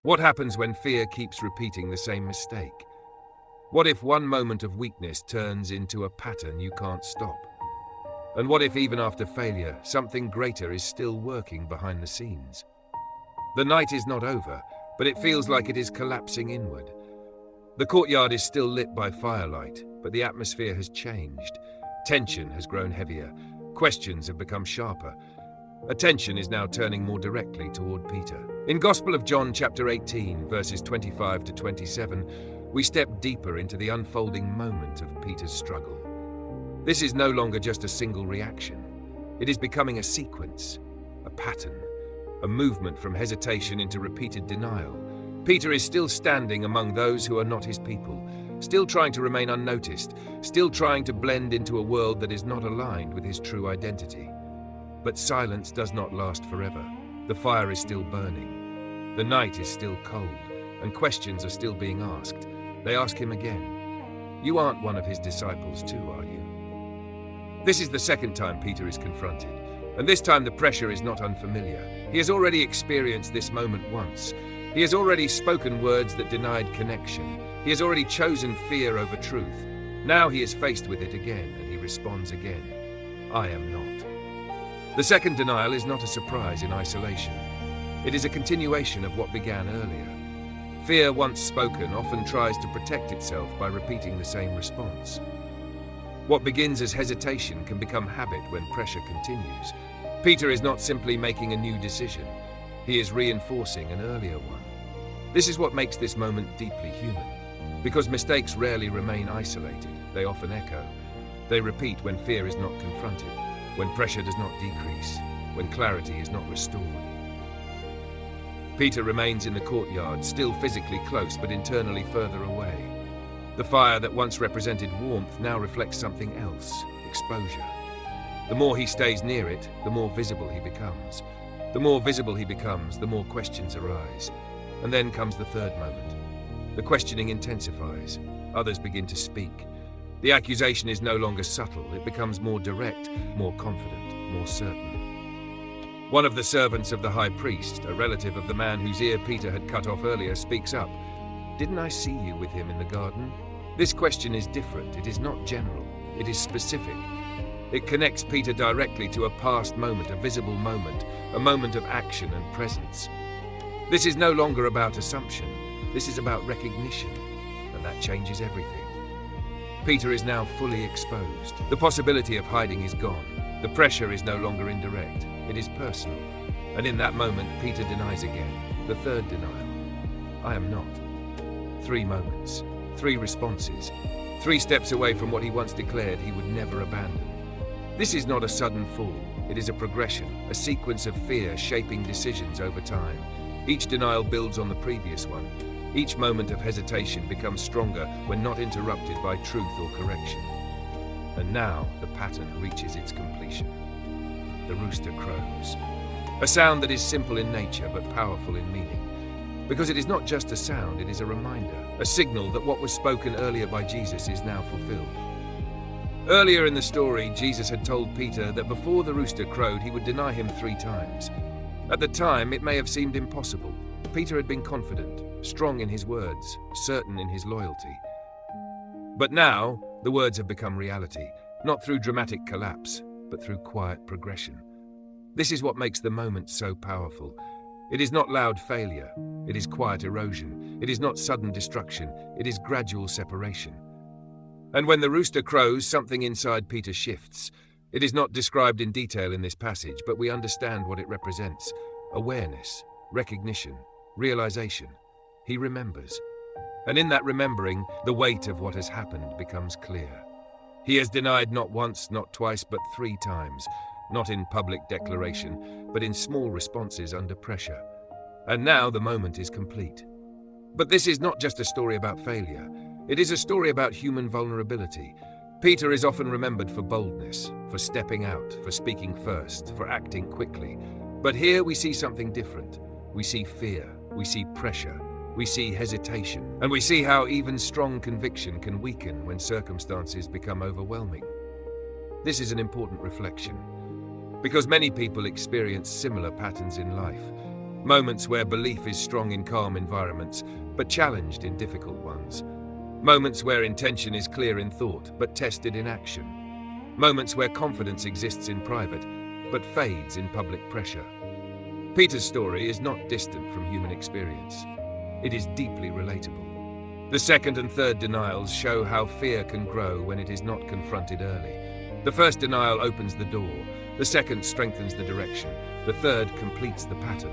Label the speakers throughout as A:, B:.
A: What happens when fear keeps repeating the same mistake? What if one moment of weakness turns into a pattern you can't stop? And what if even after failure, something greater is still working behind the scenes? The night is not over, but it feels like it is collapsing inward. The courtyard is still lit by firelight, but the atmosphere has changed. Tension has grown heavier. Questions have become sharper. Attention is now turning more directly toward Peter. In Gospel of John chapter 18, verses 25 to 27, we step deeper into the unfolding moment of Peter's struggle. This is no longer just a single reaction. It is becoming a sequence, a pattern, a movement from hesitation into repeated denial. Peter is still standing among those who are not his people, still trying to remain unnoticed, still trying to blend into a world that is not aligned with his true identity. But silence does not last forever. The fire is still burning. The night is still cold, and questions are still being asked. They ask him again, "You aren't one of his disciples too, are you?" This is the second time Peter is confronted, and this time the pressure is not unfamiliar. He has already experienced this moment once. He has already spoken words that denied connection. He has already chosen fear over truth. Now he is faced with it again, and he responds again, "I am not." The second denial is not a surprise in isolation. It is a continuation of what began earlier. Fear, once spoken, often tries to protect itself by repeating the same response. What begins as hesitation can become habit when pressure continues. Peter is not simply making a new decision. He is reinforcing an earlier one. This is what makes this moment deeply human. Because mistakes rarely remain isolated, they often echo. They repeat when fear is not confronted, when pressure does not decrease, when clarity is not restored. Peter remains in the courtyard, still physically close but internally further away. The fire that once represented warmth now reflects something else, exposure. The more he stays near it, the more visible he becomes. The more visible he becomes, the more questions arise. And then comes the third moment. The questioning intensifies. Others begin to speak. The accusation is no longer subtle. It becomes more direct, more confident, more certain. One of the servants of the high priest, a relative of the man whose ear Peter had cut off earlier, speaks up. "Didn't I see you with him in the garden?" This question is different. It is not general. It is specific. It connects Peter directly to a past moment, a visible moment, a moment of action and presence. This is no longer about assumption. This is about recognition, and that changes everything. Peter is now fully exposed. The possibility of hiding is gone. The pressure is no longer indirect. It is personal. And in that moment, Peter denies again. The third denial. "I am not." 3 moments, 3 responses, 3 steps away from what he once declared he would never abandon. This is not a sudden fall. It is a progression, a sequence of fear shaping decisions over time. Each denial builds on the previous one. Each moment of hesitation becomes stronger when not interrupted by truth or correction. And now the pattern reaches its completion. The rooster crows. A sound that is simple in nature but powerful in meaning. Because it is not just a sound, it is a reminder, a signal that what was spoken earlier by Jesus is now fulfilled. Earlier in the story, Jesus had told Peter that before the rooster crowed, he would deny him 3 times. At the time, it may have seemed impossible. Peter had been confident, strong in his words, certain in his loyalty. But now, the words have become reality, not through dramatic collapse, but through quiet progression. This is what makes the moment so powerful. It is not loud failure. It is quiet erosion. It is not sudden destruction. It is gradual separation. And when the rooster crows, something inside Peter shifts. It is not described in detail in this passage, but we understand what it represents. Awareness, recognition, realization. He remembers. And in that remembering, the weight of what has happened becomes clear. He has denied not once, not twice, but 3 times. Not in public declaration, but in small responses under pressure. And now the moment is complete. But this is not just a story about failure. It is a story about human vulnerability. Peter is often remembered for boldness, for stepping out, for speaking first, for acting quickly. But here we see something different. We see fear, we see pressure, we see hesitation, and we see how even strong conviction can weaken when circumstances become overwhelming. This is an important reflection, because many people experience similar patterns in life. Moments where belief is strong in calm environments, but challenged in difficult ones. Moments where intention is clear in thought, but tested in action. Moments where confidence exists in private, but fades in public pressure. Peter's story is not distant from human experience. It is deeply relatable. The second and third denials show how fear can grow when it is not confronted early. The first denial opens the door, the second strengthens the direction, the third completes the pattern.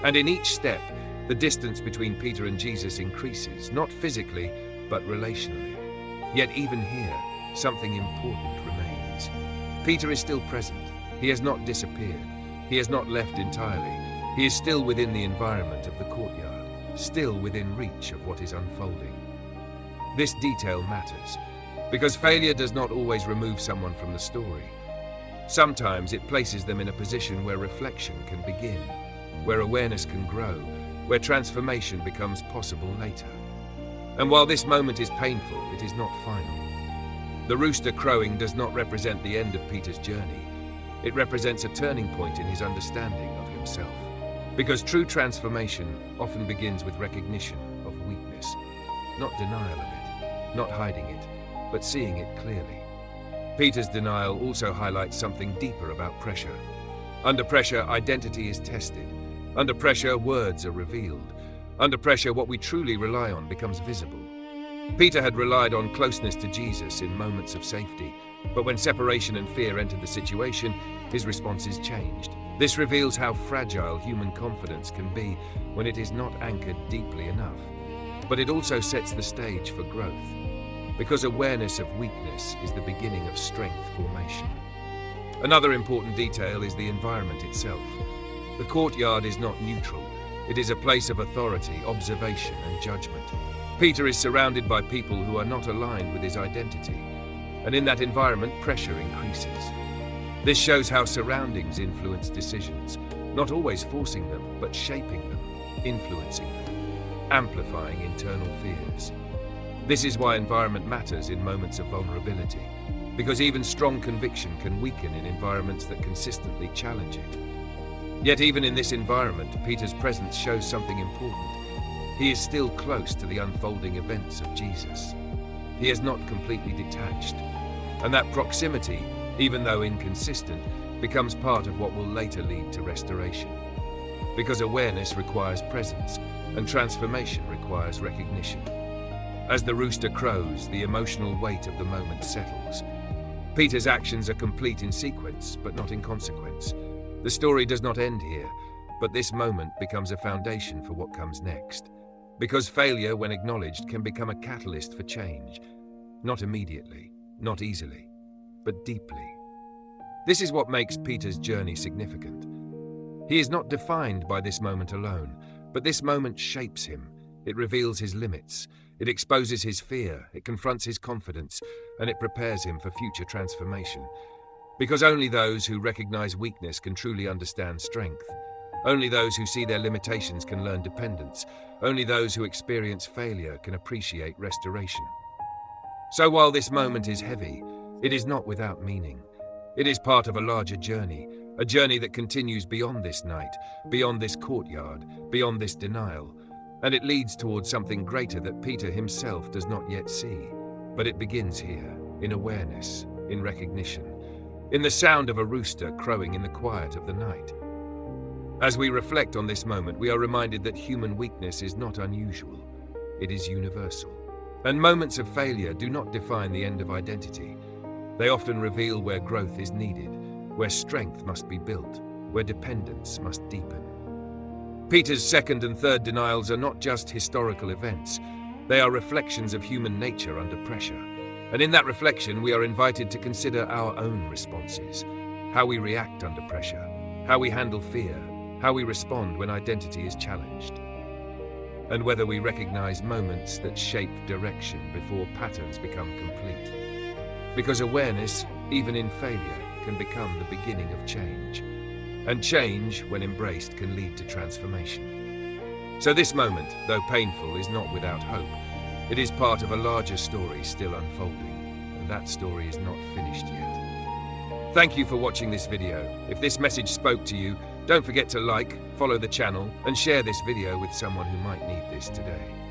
A: And in each step, the distance between Peter and Jesus increases, not physically, but relationally. Yet even here, something important remains. Peter is still present. He has not disappeared. He has not left entirely. He is still within the environment of the courtyard, still within reach of what is unfolding. This detail matters, because failure does not always remove someone from the story. Sometimes it places them in a position where reflection can begin, where awareness can grow, where transformation becomes possible later. And while this moment is painful, it is not final. The rooster crowing does not represent the end of Peter's journey. It represents a turning point in his understanding of himself. Because true transformation often begins with recognition of weakness, not denial of it, not hiding it, but seeing it clearly. Peter's denial also highlights something deeper about pressure. Under pressure, identity is tested. Under pressure, words are revealed. Under pressure, what we truly rely on becomes visible. Peter had relied on closeness to Jesus in moments of safety, but when separation and fear entered the situation, his responses changed. This reveals how fragile human confidence can be when it is not anchored deeply enough. But it also sets the stage for growth, because awareness of weakness is the beginning of strength formation. Another important detail is the environment itself. The courtyard is not neutral. It is a place of authority, observation, and judgment. Peter is surrounded by people who are not aligned with his identity, and in that environment, pressure increases. This shows how surroundings influence decisions, not always forcing them, but shaping them, influencing them, amplifying internal fears. This is why environment matters in moments of vulnerability, because even strong conviction can weaken in environments that consistently challenge it. Yet even in this environment, Peter's presence shows something important. He is still close to the unfolding events of Jesus. He is not completely detached. And that proximity, even though inconsistent, becomes part of what will later lead to restoration. Because awareness requires presence, and transformation requires recognition. As the rooster crows, the emotional weight of the moment settles. Peter's actions are complete in sequence, but not in consequence. The story does not end here, but this moment becomes a foundation for what comes next. Because failure, when acknowledged, can become a catalyst for change. Not immediately, not easily, but deeply. This is what makes Peter's journey significant. He is not defined by this moment alone, but this moment shapes him. It reveals his limits, it exposes his fear, it confronts his confidence, and it prepares him for future transformation. Because only those who recognize weakness can truly understand strength. Only those who see their limitations can learn dependence. Only those who experience failure can appreciate restoration. So while this moment is heavy, it is not without meaning. It is part of a larger journey, a journey that continues beyond this night, beyond this courtyard, beyond this denial, and it leads towards something greater that Peter himself does not yet see. But it begins here, in awareness, in recognition, in the sound of a rooster crowing in the quiet of the night. As we reflect on this moment, we are reminded that human weakness is not unusual. It is universal. And moments of failure do not define the end of identity. They often reveal where growth is needed, where strength must be built, where dependence must deepen. Peter's second and third denials are not just historical events. They are reflections of human nature under pressure. And in that reflection, we are invited to consider our own responses, how we react under pressure, how we handle fear, how we respond when identity is challenged, and whether we recognize moments that shape direction before patterns become complete. Because awareness, even in failure, can become the beginning of change. And change, when embraced, can lead to transformation. So this moment, though painful, is not without hope. It is part of a larger story still unfolding, and that story is not finished yet. Thank you for watching this video. If this message spoke to you, don't forget to like, follow the channel, and share this video with someone who might need this today.